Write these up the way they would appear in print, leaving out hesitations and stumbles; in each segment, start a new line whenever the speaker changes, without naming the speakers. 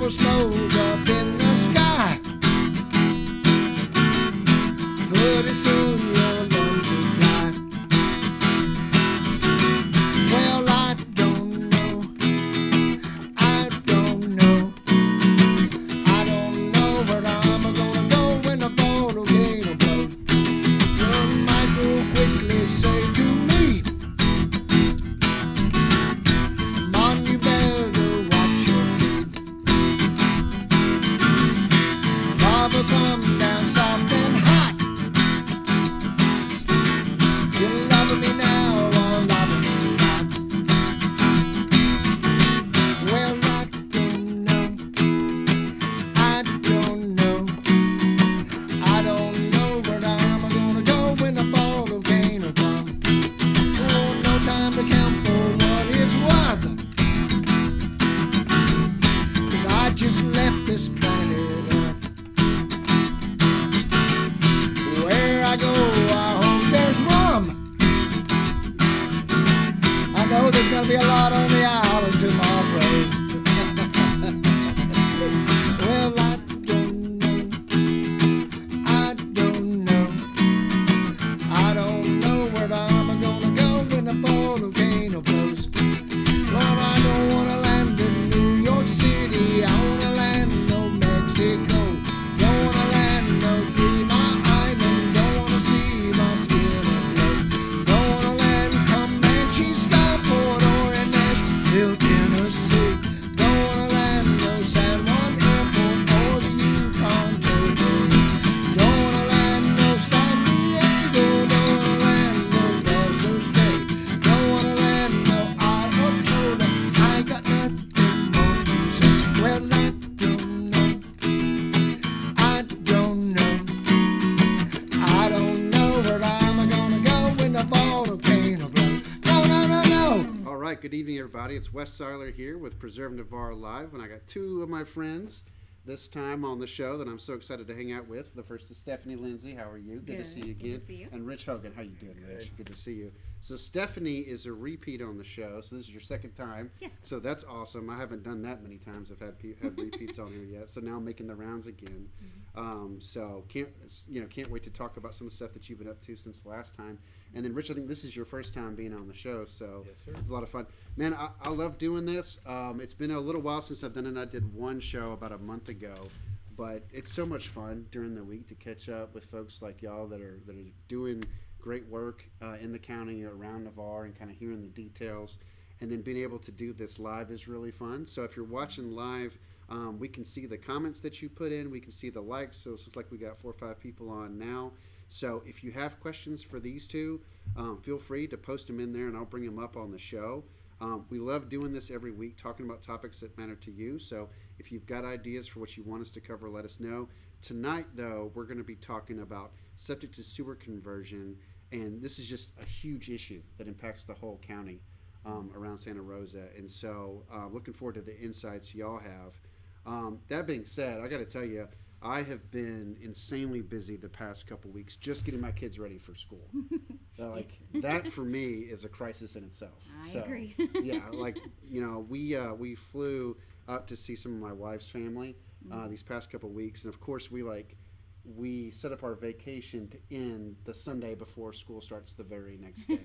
purple smoke up in the sky. Pretty soon you'll learn to fly. Well, I don't know. I don't know. I don't know where I'm gonna go when the volcano blows. One might go quickly say to me, Mom, you better watch your feet. Lava come down soft and hot. You love me now or love me not. Well, I don't know. I don't know. I don't know where I'm gonna go when the volcano comes. Oh, no time to count for what it's worth. 'Cause I just left this planet Earth. Where I go, I hope there's rum. I know there's gonna be a lot on the island tomorrow. Well, I don't know. I don't know. I don't know where I'm gonna go when the volcano blows. Well, I don't wanna land in New York City. I wanna land no Mexico. Don't wanna land no Three Mile Island. Don't wanna see my skin glow. Don't wanna land Comanche, Skyport, or in Nashville, Tennessee. Don't wanna land no San Juan Airport or the Yukon Territory. Don't wanna land no San Diego. Don't wanna land no Buzzards Bay. Don't wanna land no Iota. I ain't got nothing more to say. Well, I don't know. I don't know. I don't know where I'm gonna go when the volcano blows. No, no, no, no.
All right, good evening, everybody. It's Wes Seiler here with Preserve Navarre Live, and I got two of my friends this time on the show that I'm so excited to hang out with. The first is Stephanie Lindsay. How are you? Good to see you again.
Good to see you.
And Rich Hogan. How you doing, Rich? Good to see you. So Stephanie is a repeat on the show, so this is your second time.
Yes.
So that's awesome. I haven't done that many times. I've had repeats on here yet, so now I'm making the rounds again. So can't wait to talk about some of the stuff that you've been up to since the last time. And then Rich, I think this is your first time being on the show, so
Yes, sir.
it's a lot of fun. Man, I love doing this. It's been a little while since I've done it. I did one show about a month ago, but it's so much fun during the week to catch up with folks like y'all that are doing great work in the county around Navarre and kind of hearing the details. And then being able to do this live is really fun. So if you're watching live, we can see the comments that you put in. We can see the likes. So it looks like we got 4 or 5 people on now. So if you have questions for these two, feel free to post them in there and I'll bring them up on the show. We love doing this every week, talking about topics that matter to you. So if you've got ideas for what you want us to cover, let us know. Tonight, though, we're going to be talking about septic to sewer conversion. And this is just a huge issue that impacts the whole county around Santa Rosa. And so looking forward to the insights y'all have. That being said, I got to tell you, I have been insanely busy the past couple weeks just getting my kids ready for school. That for me is a crisis in itself.
I agree.
Yeah, we flew up to see some of my wife's family these past couple weeks, and of course we set up our vacation to end the Sunday before school starts the very next day,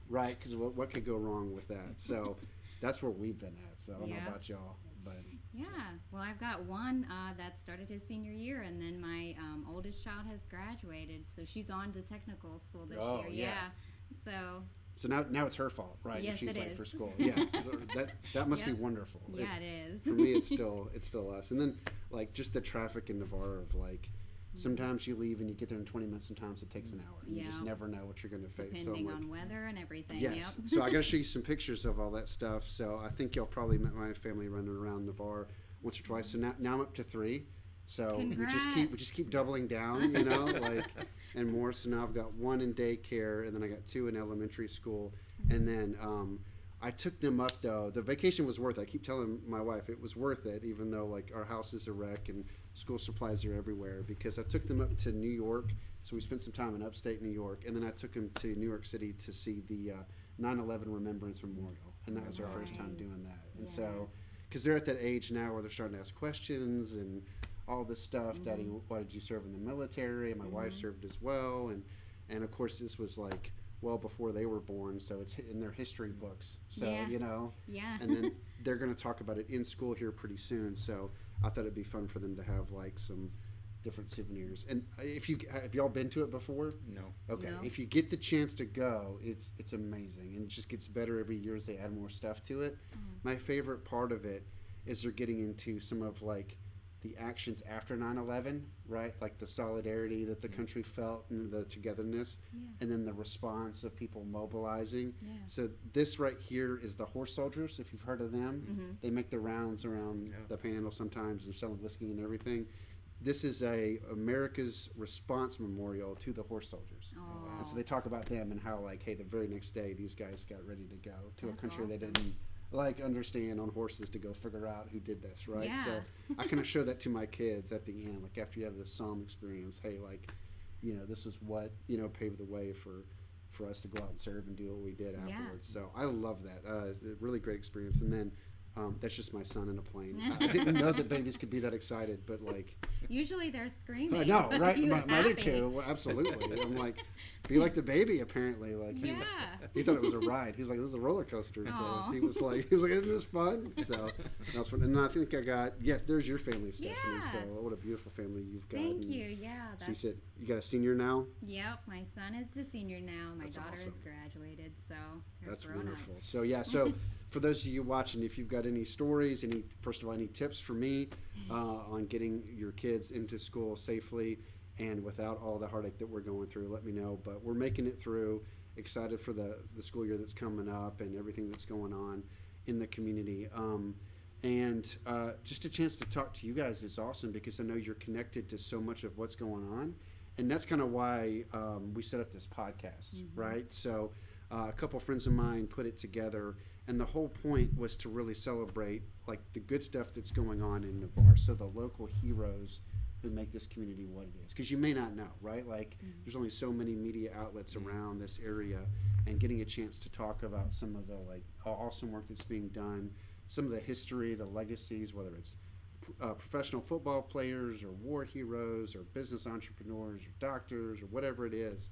right? Because what could go wrong with that? So that's where we've been at. So I don't know about y'all, but
yeah. Well, I've got one that started his senior year, and then my oldest child has graduated, so she's on to technical school this year. Yeah.
So now it's her fault, right?
Yes,
if she's
it
late
is.
for school. Yeah, that must be wonderful.
Yeah, it is.
For me, it's still us. And then just the traffic in Navarre of sometimes you leave and you get there in 20 minutes. Sometimes it takes an hour. And you just never know what you're going to face.
Depending on weather and everything.
Yes.
Yep.
So I got to show you some pictures of all that stuff. So I think y'all probably met my family running around Navarre once or twice. So now I'm up to 3. So we just keep doubling down, and more. So now I've got 1 in daycare, and then I got 2 in elementary school, and then I took them up though. The vacation was worth it. I keep telling my wife it was worth it, even though our house is a wreck and school supplies are everywhere, because I took them up to New York. So we spent some time in upstate New York, and then I took them to New York City to see the 9/11 Remembrance Memorial, and that was our first time doing that. And so because they're at that age now where they're starting to ask questions and all this stuff. Daddy, why did you serve in the military? And my wife served as well. And of course, this was like well before they were born, so it's in their history books. So, you know, and then they're going to talk about it in school here pretty soon. So I thought it'd be fun for them to have like some different souvenirs. And have y'all been to it before?
No.
Okay.
No.
If you get the chance to go, it's amazing, and it just gets better every year as they add more stuff to it. My favorite part of it is they're getting into some of like the actions after 9/11, right? Like the solidarity that the country felt and the togetherness, and then the response of people mobilizing. So this right here is the horse soldiers, if you've heard of them. They make the rounds around the Panhandle sometimes and selling whiskey and everything. This is a America's Response Memorial to the horse soldiers. And so they talk about them and how like, hey, the very next day these guys got ready to go to a country they didn't like understand on horses to go figure out who did this, right?
Yeah.
So I kind of show that to my kids at the end, like after you have this psalm experience, hey, like, you know, this was what, you know, paved the way for us to go out and serve and do what we did afterwards. So I love that. Really great experience. And then that's just my son in a plane. I didn't know that babies could be that excited, but like,
Usually they're screaming.
I know, right?
He was
My other
happy.
two, well, absolutely. I'm like, be like the baby. Apparently, like he thought it was a ride. He was like, this is a roller coaster. So
Aw.
he was like, isn't this fun? So that was fun. And I think I got there's your family, Stephanie.
Yeah.
So what a beautiful family you've got.
Thank
And
you. Yeah.
So you said you got a senior now.
Yep. My son is the senior now. My
That's
daughter
awesome.
is graduated. So they're
That's
grown
wonderful. So yeah, so for those of you watching, if you've got any stories, first of all, any tips for me on getting your kids into school safely and without all the heartache that we're going through, let me know. But we're making it through. Excited for the school year that's coming up and everything that's going on in the community. And just a chance to talk to you guys is awesome because I know you're connected to so much of what's going on. And that's kind of why we set up this podcast, right? So a couple friends of mine put it together, and the whole point was to really celebrate like the good stuff that's going on in Navarre. So the local heroes who make this community what it is. Because you may not know, right? Like there's only so many media outlets around this area, and getting a chance to talk about some of the like awesome work that's being done, some of the history, the legacies, whether it's professional football players or war heroes or business entrepreneurs or doctors or whatever it is.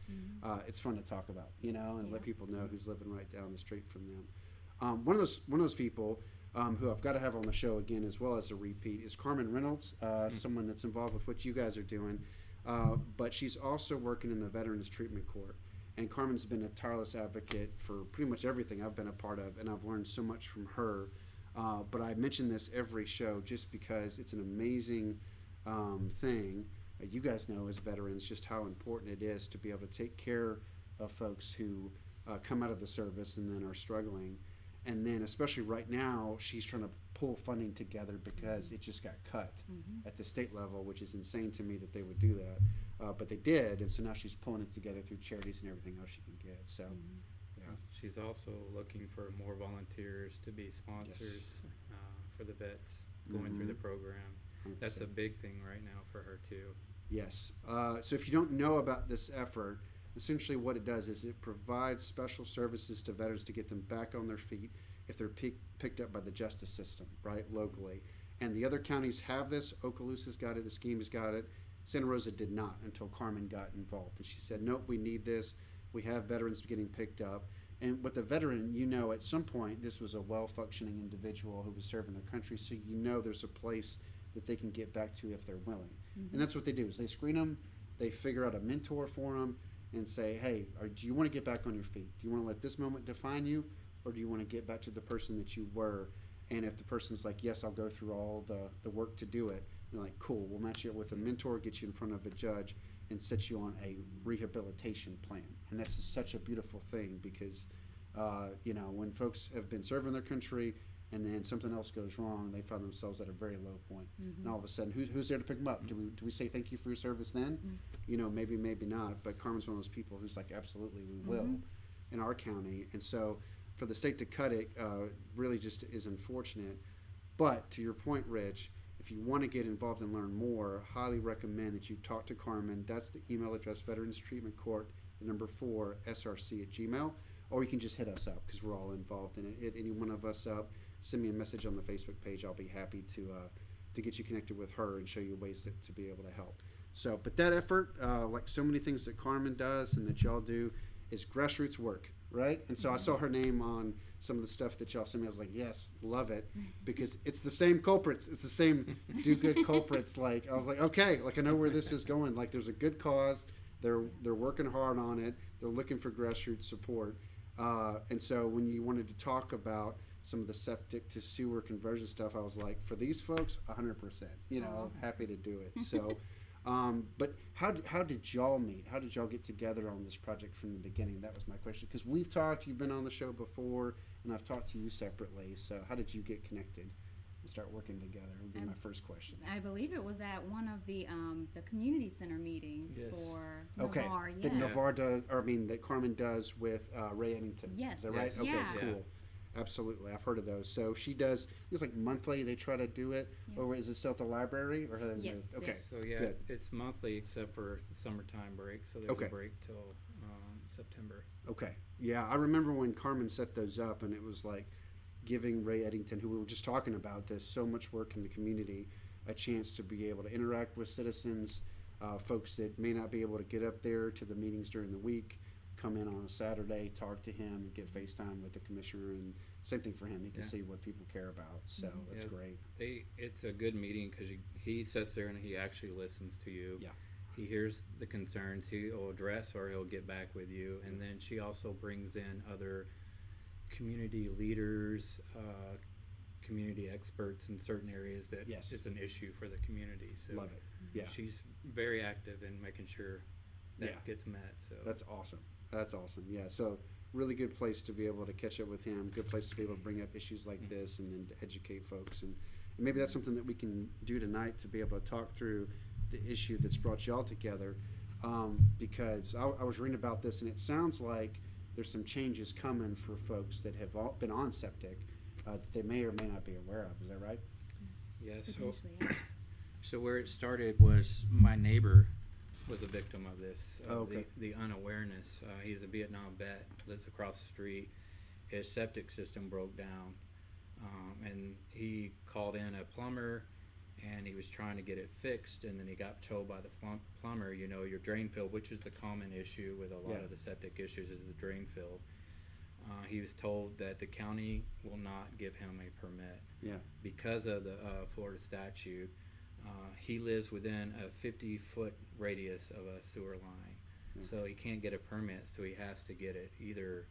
It's fun to talk about, you know, and let people know who's living right down the street from them. One of those people who I've got to have on the show again as well as a repeat is Carmen Reynolds, someone that's involved with what you guys are doing, but she's also working in the Veterans Treatment Court. And Carmen's been a tireless advocate for pretty much everything I've been a part of, and I've learned so much from her. But I mention this every show just because it's an amazing thing. You guys know as veterans just how important it is to be able to take care of folks who come out of the service and then are struggling. And then especially right now, she's trying to pull funding together because it just got cut at the state level, which is insane to me that they would do that. But they did, and so now she's pulling it together through charities and everything else she can get. So.
She's also looking for more volunteers to be sponsors for the vets going through the program.
100%.
That's a big thing right now for her too.
Yes. So if you don't know about this effort, essentially what it does is it provides special services to veterans to get them back on their feet if they're picked up by the justice system, right, locally. And the other counties have this. Okaloosa's got it. Esquimba's got it. Santa Rosa did not until Carmen got involved. And she said, nope, we need this. We have veterans getting picked up. And with the veteran, you know, at some point, this was a well-functioning individual who was serving their country, so you know there's a place that they can get back to if they're willing. And that's what they do, is they screen them, they figure out a mentor for them, and say, hey, do you want to get back on your feet? Do you want to let this moment define you, or do you want to get back to the person that you were? And if the person's like, yes, I'll go through all the work to do it, you're like, cool, we'll match you up with a mentor, get you in front of a judge, and set you on a rehabilitation plan. And that's such a beautiful thing because, you know, when folks have been serving their country and then something else goes wrong, they find themselves at a very low point. And all of a sudden, who's there to pick them up? Do we say thank you for your service then? You know, maybe not. But Carmen's one of those people who's like, absolutely, we will in our county. And so for the state to cut it really just is unfortunate. But to your point, Rich, if you want to get involved and learn more, highly recommend that you talk to Carmen. That's the email address, Veterans Treatment Court, the number 4, src@gmail.com. Or you can just hit us up because we're all involved in it. Hit any one of us up. send me a message on the Facebook page. I'll be happy to get you connected with her and show you ways to be able to help. So, but that effort, like so many things that Carmen does and that y'all do, is grassroots work, right? And so I saw her name on some of the stuff that y'all sent me. I was like, yes, love it, because it's the same culprits. It's the same do good culprits. Like, I was like, okay, like I know where this is going. Like, there's a good cause. They're working hard on it. They're looking for grassroots support. And so when you wanted to talk about some of the septic to sewer conversion stuff, I was like, for these folks, 100%. You know, happy to do it. So. But how did y'all meet? How did y'all get together on this project from the beginning? That was my question. Because we've talked, you've been on the show before, and I've talked to you separately. So how did you get connected and start working together? Would be my first question.
I believe it was at one of the community center meetings for
Okay.
Navarre. Yes.
That Navarre does, or I mean, that Carmen does with Ray Eddington.
Yes.
Is that right?
Yes.
Okay,
Yeah.
cool. Absolutely. I've heard of those. So she does, it's like monthly, they try to do it.
Yeah.
Or is it still at the library? Or have they
Yes,
moved? Okay.
yes.
So yeah,
Good.
it's monthly except for summertime break. So there's
Okay.
a break till September.
Okay. Yeah, I remember when Carmen set those up, and it was like giving Ray Eddington, who we were just talking about, does so much work in the community, a chance to be able to interact with citizens, folks that may not be able to get up there to the meetings during the week, come in on a Saturday, talk to him, and get FaceTime with the commissioner, and same thing for him. He can
Yeah.
see what people care about. So that's
Yeah.
great.
It's a good meeting because he sits there and he actually listens to you.
Yeah.
He hears the concerns. He'll address or he'll get back with you. And then she also brings in other community leaders, community experts in certain areas that
Yes.
is an issue for the community. So
Love it. Yeah.
she's very active in making sure that
Yeah.
gets met. So
That's awesome. That's awesome. Yeah. So really good place to be able to catch up with him. Good place to be able to bring up issues like this and then to educate folks. And maybe that's something that we can do tonight to be able to talk through the issue that's brought y'all together. Because I was reading about this, and it sounds like there's some changes coming for folks that have all been on septic that they may or may not be aware of. Is that right?
yeah. So
Potentially, yeah.
So where it started was my neighbor was a victim of this,
Okay.
the unawareness. He's a Vietnam vet, lives across the street. His septic system broke down, and he called in a plumber, and he was trying to get it fixed, and then he got told by the plumber, you know, your drain field, which is the common issue with a lot
Yeah.
of the septic issues, is the drain field. He was told that the county will not give him a permit
Yeah.
because of the Florida statute. He lives within a 50-foot radius of a sewer line,
Yeah.
so he can't get a permit, so he has to get it either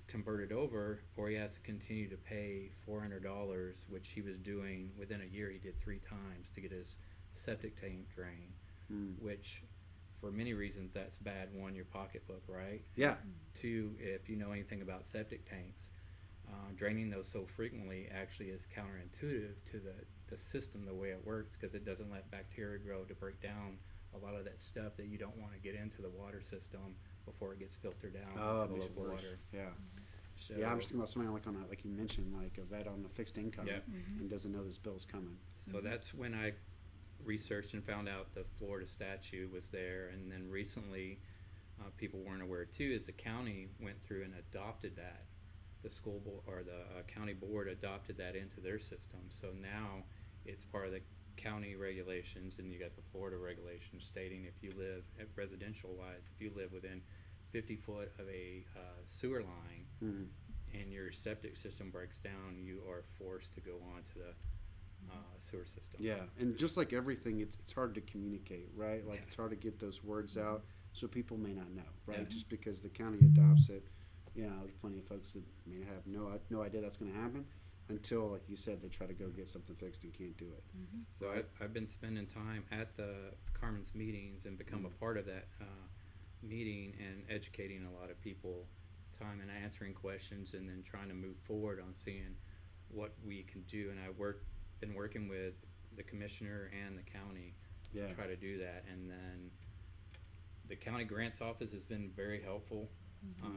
converted over, or he has to continue to pay $400, which he was doing within a year. He did 3 times to get his septic tank drained, which for many reasons that's bad. One, your pocketbook, right?
Yeah.
2, if you know anything about septic tanks, draining those so frequently actually is counterintuitive to the system, the way it works, because it doesn't let bacteria grow to break down a lot of that stuff that you don't want to get into the water system before it gets filtered down
Oh,
into
those
local
worse.
water.
Yeah.
So,
Yeah, I'm just thinking about somebody like on a, like you mentioned, like a vet on a fixed income
Yeah.
and doesn't know this bill's coming.
so that's when I researched and found out the Florida statute was there, and then recently people weren't aware too, is the county went through and adopted that. The school board or the county board adopted that into their system, so now it's part of the county regulations, and you got the Florida regulations stating if you live residential wise, if you live within 50 foot of a sewer line and your septic system breaks down, you are forced to go on to the sewer system.
Yeah, and just like everything, it's hard to communicate, right? Like
Yeah.
it's hard to get those words out, so people may not know, right?
Yeah.
Just because the county adopts it, you know, there's plenty of folks that may have no idea that's going to happen until, like you said, they try to go get something fixed and can't do it.
So I've been spending time at the Carmen's meetings and become a part of that meeting and educating a lot of people, time and answering questions, and then trying to move forward on seeing what we can do. And been working with the commissioner and the county
Yeah.
to try to do that. And then the county grants office has been very helpful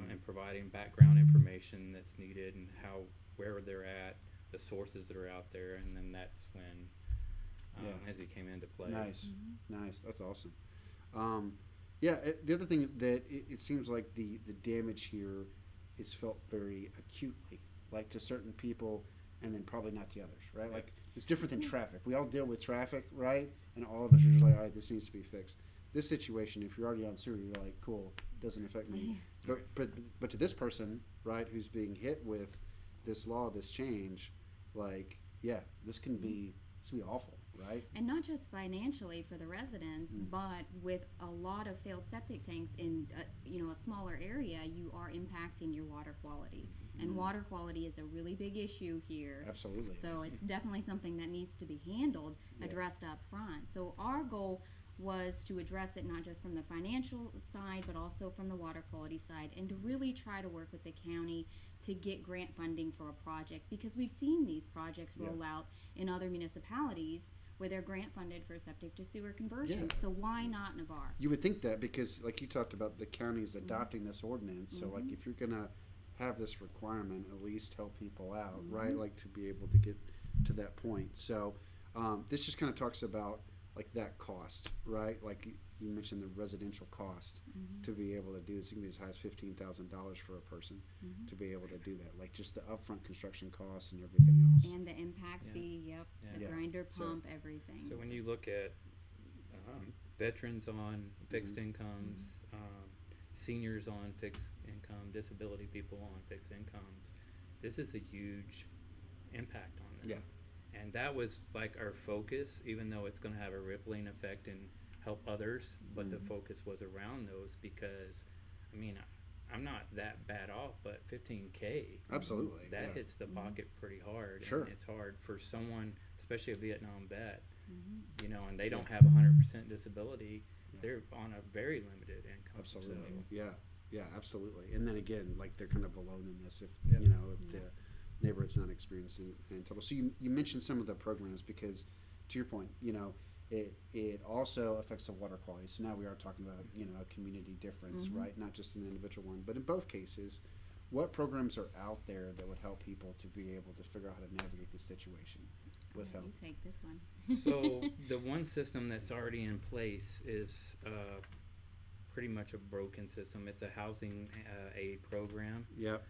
in providing background information that's needed and where they're at, the sources that are out there, and then that's when as he came into play.
Nice, nice. That's awesome. The other thing that it seems like the damage here is felt very acutely, like to certain people and then probably not the others, right? Like it's different than traffic. We all deal with traffic, right? And all of us are just like, all right, this needs to be fixed. This situation, if you're already on sewer, you're like, cool, doesn't affect me. But to this person, right, who's being hit with this law, this change, like, yeah, this can be awful, right?
And not just financially for the residents, but with a lot of failed septic tanks in a smaller area, you are impacting your water quality. And water quality is a really big issue here.
Absolutely.
So it's definitely something that needs to be handled, addressed up front. So our goal was to address it not just from the financial side, but also from the water quality side, and to really try to work with the county to get grant funding for a project, because we've seen these projects roll out in other municipalities where they're grant funded for septic to sewer conversions. So why not Navarre?
You would think that, because like you talked about the counties adopting this ordinance, so like if you're gonna have this requirement, at least help people out, right? Like to be able to get to that point. So this just kind of talks about like that cost, right? Like you mentioned the residential cost to be able to do this. It can be as high as $15,000 for a person to be able to do that. Like just the upfront construction costs and everything else.
And the impact fee, the grinder pump, everything.
So when you look at veterans on fixed incomes, seniors on fixed income, disability people on fixed incomes, this is a huge impact on them.
Yeah.
And that was like our focus, even though it's going to have a rippling effect and help others, but the focus was around those, because I mean, I'm not that bad off, but $15K,
Absolutely.
that hits the pocket pretty hard.
Sure.
And it's hard for someone, especially a Vietnam vet, you know, and they don't have 100% disability. They're on a very limited income.
Absolutely.
So.
Yeah, absolutely. And then again, like they're kind of alone in this if
Yeah.
you know, if the neighborhood's not experiencing any trouble. So you mentioned some of the programs, because to your point, you know, it also affects the water quality. So now we are talking about, you know, a community difference, right? Not just an individual one, but in both cases, what programs are out there that would help people to be able to figure out how to navigate this situation with help?
You take this one.
So the one system that's already in place is pretty much a broken system. It's a housing aid program.
Yep.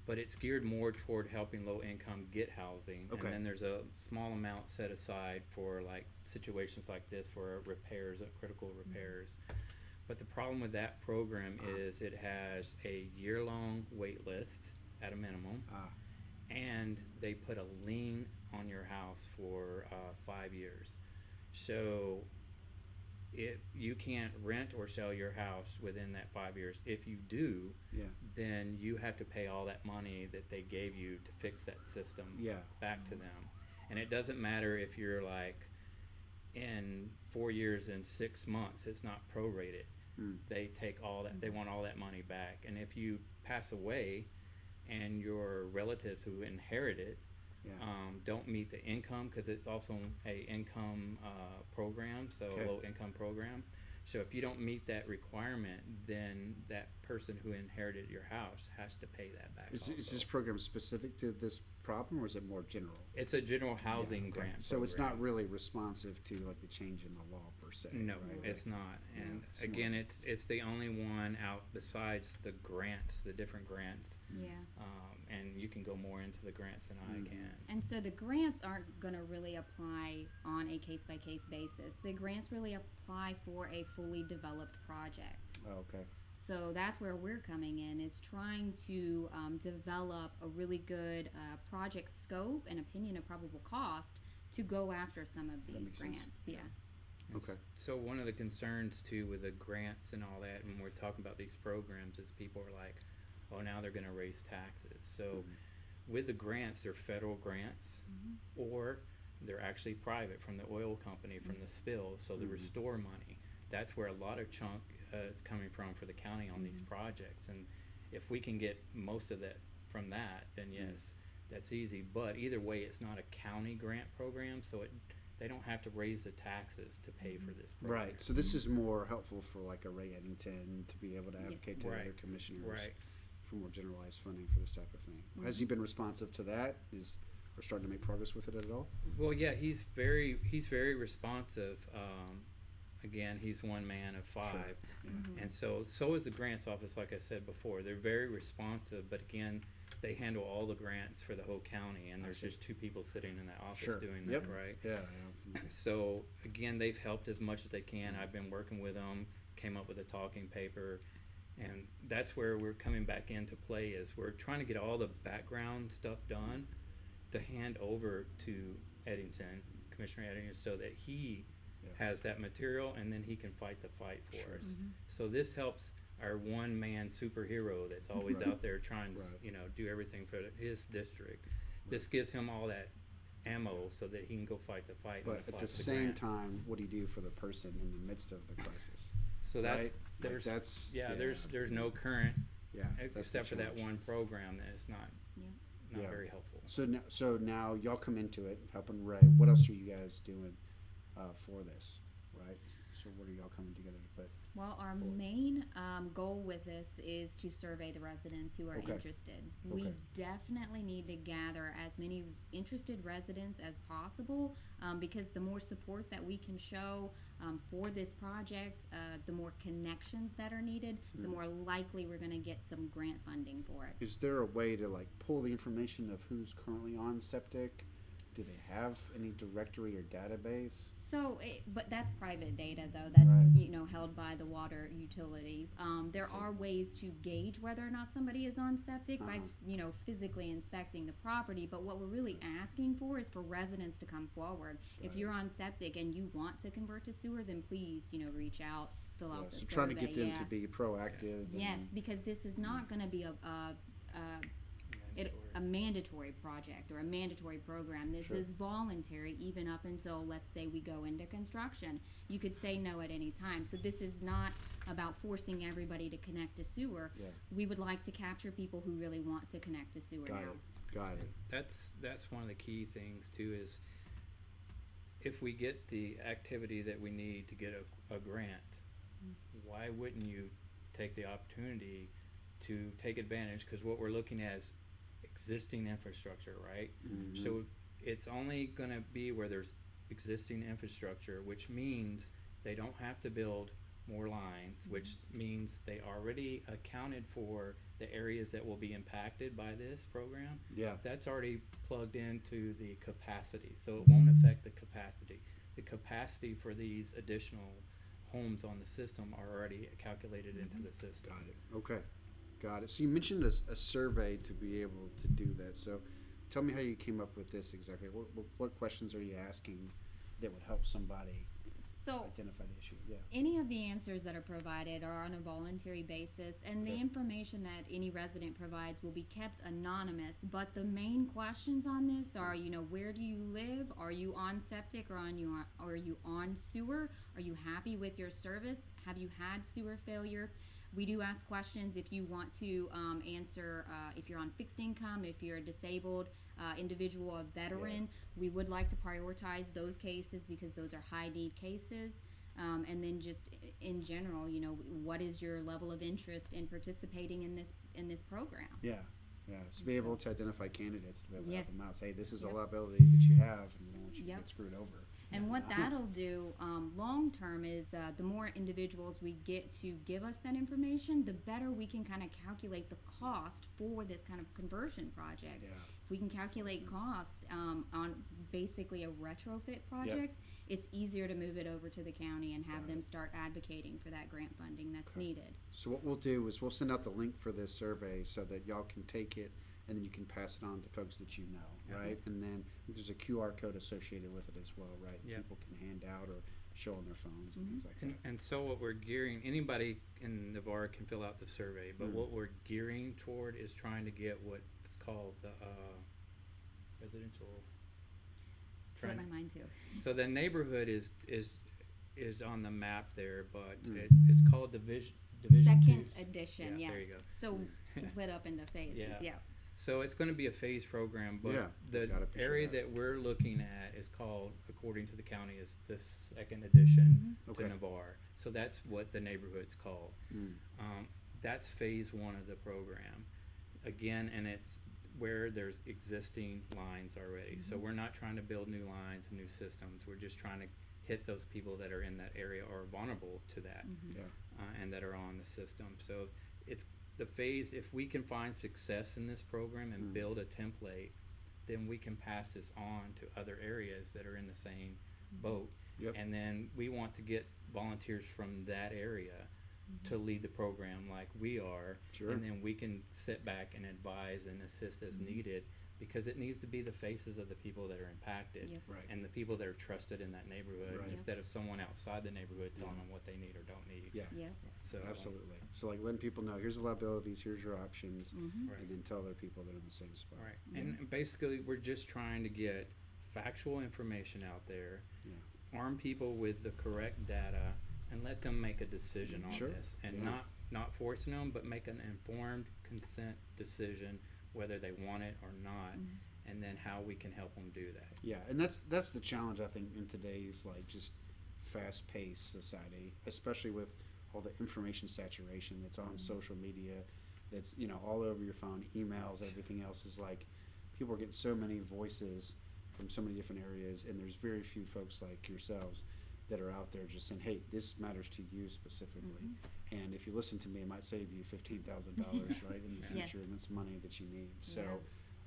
But it's geared more toward helping low income get housing.
Okay.
And then there's a small amount set aside for like situations like this, for repairs, critical repairs. But the problem with that program is it has a year-long wait list at a minimum, and they put a lien on your house for 5 years. So you can't rent or sell your house within that 5 years. If you do, then you have to pay all that money that they gave you to fix that system back to them. And it doesn't matter if you're like in 4 years and 6 months, it's not prorated. They take all that, they want all that money back. And if you pass away and your relatives who inherit it don't meet the income, because it's also a income program, so a low income program. So if you don't meet that requirement, then that person who inherited your house has to pay that back.
Is this program specific to this problem, or is it more general?
It's a general housing grant.
So it's
program.
not really responsive to like the change in the law per se.
No,
right?
it's not. And
it's
again, it's the only one out besides the grants, the different grants. And you can go more into the grants than I can.
And so the grants aren't going to really apply on a case-by-case basis. The grants really apply for a fully developed project.
Oh, okay.
So that's where we're coming in, is trying to develop a really good project scope and opinion of probable cost to go after some of these grants. Yeah.
Okay.
So one of the concerns too with the grants and all that, when we're talking about these programs, is people are like, oh, now they're going to raise taxes. So with the grants, they're federal grants, or they're actually private from the oil company, from the spill, so the restore money. That's where a lot of chunk is coming from for the county on these projects. And if we can get most of that from that, then yes, that's easy. But either way, it's not a county grant program, so they don't have to raise the taxes to pay for this program.
Right. So this is more helpful for like a Ray Eddington to be able to advocate to other commissioners for more generalized funding for this type of thing. Has he been responsive to that? Is we're starting to make progress with it at all?
Well, yeah, he's very responsive. Again, he's one man of five, and so is the grants office. Like I said before, they're very responsive. But again, they handle all the grants for the whole county, and there's
see.
just 2 people sitting in that office
Sure.
doing
Yep.
that, right?
Yeah.
So again, they've helped as much as they can. I've been working with them, came up with a talking paper, and that's where we're coming back into play. Is we're trying to get all the background stuff done to hand over to Eddington, Commissioner Eddington, so that he has that material, and then he can fight the fight for
Sure.
us. So this helps our one-man superhero that's always
Right.
out there trying to,
Right.
do everything for his district. This gives him all that ammo so that he can go fight the fight.
But
and
at
apply
the
for
same
grant.
time, what do you do for the person in the midst of the crisis?
So that's
Right? Like
there's
that's
there's no current
yeah, that's the
except for that
challenge.
one program that is not
Yeah.
very helpful.
So now y'all come into it, helping Ray. What else are you guys doing for this, right? So what are y'all coming together to put?
Well, our main goal with this is to survey the residents who are
Okay.
interested. We
Okay.
definitely need to gather as many interested residents as possible because the more support that we can show for this project, the more connections that are needed, the more likely we're going to get some grant funding for it.
Is there a way to like pull the information of who's currently on Septic? Do they have any directory or database?
So, but that's private data, though. That's
Right.
Held by the water utility. There
see.
are ways to gauge whether or not somebody is on septic by
Uh-huh.
physically inspecting the property. But what we're really asking for is for residents to come forward. If you're on septic and you want to convert to sewer, then please reach out, fill out the
So
survey.
trying to get them
yeah.
to be proactive.
Yes, because this is not going to be a mandatory project or a mandatory program. This
Sure.
is voluntary, even up until, let's say, we go into construction. You could say no at any time. So this is not about forcing everybody to connect to sewer.
Yeah.
We would like to capture people who really want to connect to sewer
Got
now.
it. Got it.
That's one of the key things too, is if we get the activity that we need to get a grant, why wouldn't you take the opportunity to take advantage? Because what we're looking at is existing infrastructure, right?
Mhm.
So it's only going to be where there's existing infrastructure, which means they don't have to build more lines, which means they already accounted for the areas that will be impacted by this program.
Yeah.
That's already plugged into the capacity, so it won't affect the capacity. The capacity for these additional homes on the system are already calculated into the system.
Got it. Okay. Got it. So you mentioned a survey to be able to do that. So tell me how you came up with this exactly. What questions are you asking that would help somebody
So
identify the issue? Yeah.
any of the answers that are provided are on a voluntary basis, and the
Okay.
information that any resident provides will be kept anonymous. But the main questions on this are, where do you live? Are you on septic or are you on sewer? Are you happy with your service? Have you had sewer failure? We do ask questions if you want to answer if you're on fixed income, if you're a disabled individual, a veteran. We would like to prioritize those cases because those are high need cases. And then just in general, what is your level of interest in participating in this program?
Yeah. Yeah. So be able to identify candidates to be able to help
Yes.
them out. Say, this is a
Yep.
liability that you have, and we don't want you to
Yep.
get screwed over.
And what that'll do long term is the more individuals we get to give us that information, the better we can kind of calculate the cost for this kind of conversion project.
Yeah.
If we can calculate cost on basically a retrofit project, it's easier to move it over to the county and have
Got
them
it.
start advocating for that grant funding that's
Okay.
needed.
So what we'll do is we'll send out the link for this survey so that y'all can take it and then you can pass it on to folks that you know,
Yeah.
right? And then there's a QR code associated with it as well, right?
Yeah.
People can hand out or show on their phones and things like
And,
that.
and so what we're gearing, anybody in Navarre can fill out the survey, but what we're gearing toward is trying to get what's called the residential.
Slipped my
trying-
mind too.
So the neighborhood is on the map there, but
Mm.
it's called division
Second
2.
edition,
Yeah,
yes.
there you go.
So split up into phases,
Yeah.
yeah.
So it's going to be a phase program, but
Yeah,
the
got a picture of
area
that.
that we're looking at is called, according to the county, is the second edition
Okay.
to Navarre. So that's what the neighborhood's called.
Mm.
That's phase 1 of the program. Again, and it's where there's existing lines already. So we're not trying to build new lines, new systems. We're just trying to hit those people that are in that area or vulnerable to that,
Yeah.
and that are on the system. So it's the phase, if we can find success in this program and build a template, then we can pass this on to other areas that are in the same boat.
Yep.
And then we want to get volunteers from that area to lead the program like we are.
Sure.
And then we can sit back and advise and assist as needed, because it needs to be the faces of the people that are impacted
Yep.
Right.
and the people that are trusted in that neighborhood,
Right.
instead of someone outside the neighborhood telling
Yeah.
them what they need or don't need.
Yeah.
Yeah.
So
Absolutely. So like letting people know, here's the liabilities, here's your options,
Right.
and then tell other people that are in the same spot.
Right. And basically, we're just trying to get factual information out there,
Yeah.
arm people with the correct data, and let them make a decision on
Sure.
this, and
Yeah.
not forcing them, but make an informed consent decision whether they want it or not, and then how we can help them do that.
Yeah, and that's the challenge, I think, in today's like just fast-paced society, especially with all the information saturation that's on social media, that's all over your phone, emails, everything else is like people are getting so many voices from so many different areas, and there's very few folks like yourselves that are out there just saying, hey, this matters to you specifically, and if you listen to me, it might save you $15,000 right in the
Yes.
future, and that's money that you need. So.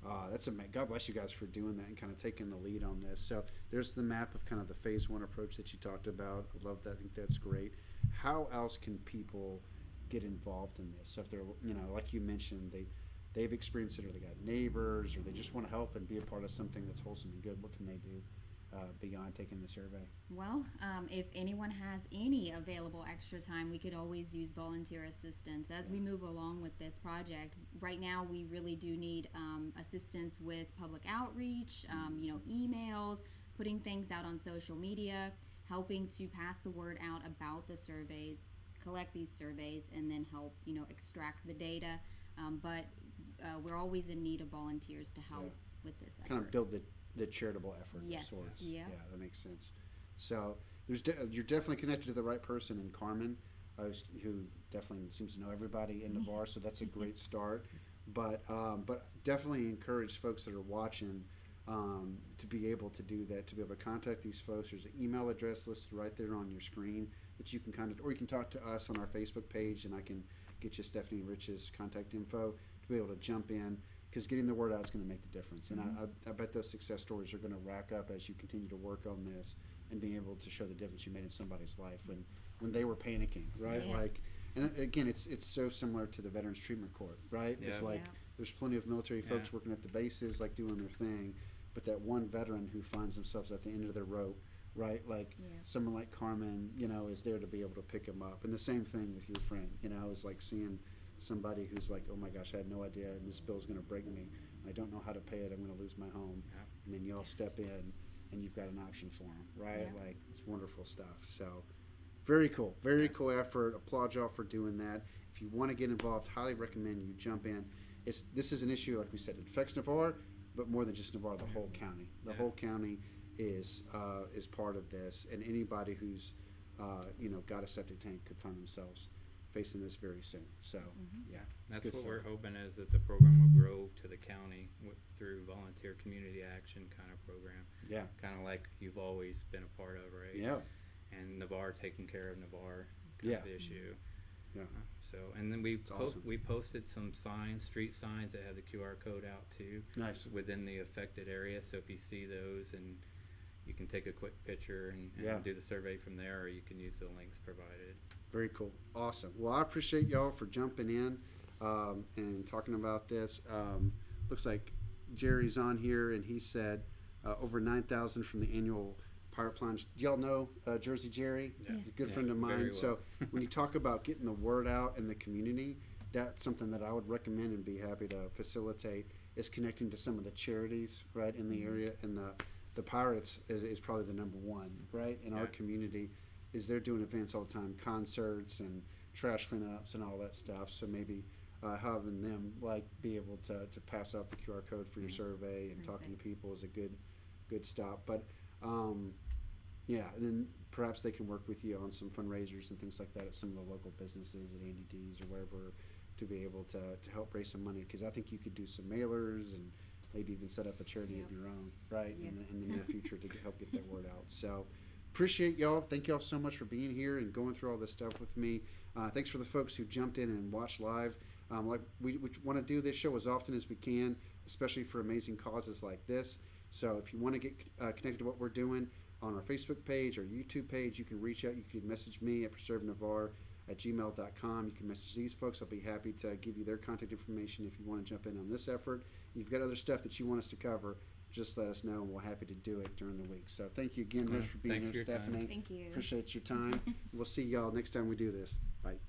Yeah.
That's God bless you guys for doing that and kind of taking the lead on this. So there's the map of kind of the phase one approach that you talked about. I love that. I think that's great. How else can people get involved in this? So if they're, like you mentioned, they've experienced it, or they got neighbors, or they just want to help and be a part of something that's wholesome and good, what can they do beyond taking the survey?
Well, if anyone has any available extra time, we could always use volunteer assistance as we move along with this project. Right now, we really do need assistance with public outreach, emails, putting things out on social media, helping to pass the word out about the surveys, collect these surveys, and then help, extract the data. But we're always in need of volunteers to help with this effort.
Kind of build the charitable effort
Yes,
of sorts.
yeah.
Yeah, that makes sense. So you're definitely connected to the right person in Carmen, who definitely seems to know everybody in Navarre, so that's a great start. But definitely encourage folks that are watching to be able to do that, to be able to contact these folks. There's an email address listed right there on your screen that you can contact, or you can talk to us on our Facebook page, and I can get you Stephanie Rich's contact info to be able to jump in, because getting the word out is going to make the difference. And I bet those success stories are going to rack up as you continue to work on this and being able to show the difference you made in somebody's life when they were panicking, right?
Yes.
Like, and again, it's so similar to the Veterans Treatment Court, right? It's
Yeah.
like there's plenty of military folks
Yeah.
working at the bases, like doing their thing, but that one veteran who finds themselves at the end of their rope, right? Like
Yeah.
someone like Carmen, is there to be able to pick them up. And the same thing with your friend, is like seeing somebody who's like, oh my gosh, I had no idea, and this bill's going to break me. I don't know how to pay it. I'm going to lose my home.
Yeah.
And then y'all step in, and you've got an option for them, right?
Yeah.
Like, it's wonderful stuff. So, very cool. Very cool effort. Applaud y'all for doing that. If you want to get involved, highly recommend you jump in. This is an issue, like we said, it affects Navarre, but more than just Navarre, the whole county. The whole county is part of this, and anybody who's got a septic tank could find themselves facing this very soon. So, yeah. it's
That's
good
what
stuff.
we're hoping, is that the program will grow to the county through volunteer community action kind of program.
Yeah.
Kind of like you've always been a part of, right?
Yeah.
And Navarre taking care of Navarre kind of issue.
Yeah.
So, and then we
awesome.
we posted some signs, street signs that have the QR code out too.
Nice.
Within the affected area. So if you see those, and you can take a quick picture and
Yeah.
do the survey from there, or you can use the links provided.
Very cool. Awesome. Well, I appreciate y'all for jumping in and talking about this. Looks like Jerry's on here, and he said over 9,000 from the annual pirate plunge. Do y'all know Jersey Jerry?
Yeah.
He's a good
Yeah,
friend of mine.
very well.
So when you talk about getting the word out in the community, that's something that I would recommend and be happy to facilitate, is connecting to some of the charities right in the area. And the Pirates is probably the number one, right, in our community. Is they're doing events all the time, concerts and trash cleanups and all that stuff. So maybe having them be able to pass out the QR code for your survey and talking to people is a good stop. But and then perhaps they can work with you on some fundraisers and things like that at some of the local businesses at Andy D's or wherever, to be able to help raise some money, because I think you could do some mailers and maybe even set up a charity of your own, right,
Yes.
in the near future to help get that word out. So appreciate y'all. Thank y'all so much for being here and going through all this stuff with me. Thanks for the folks who jumped in and watched live. Like we want to do this show as often as we can, especially for amazing causes like this. So if you want to get connected to what we're doing on our Facebook page or YouTube page, you can reach out. You can message me at preservenavarre@gmail.com. You can message these folks. I'll be happy to give you their contact information if you want to jump in on this effort. If you've got other stuff that you want us to cover, just let us know, and we're happy to do it during the week. So thank you again, Rich, for being
Thanks
here,
for your time.
Stephanie.
Thank you.
Appreciate your time. We'll see y'all next time we do this. Bye.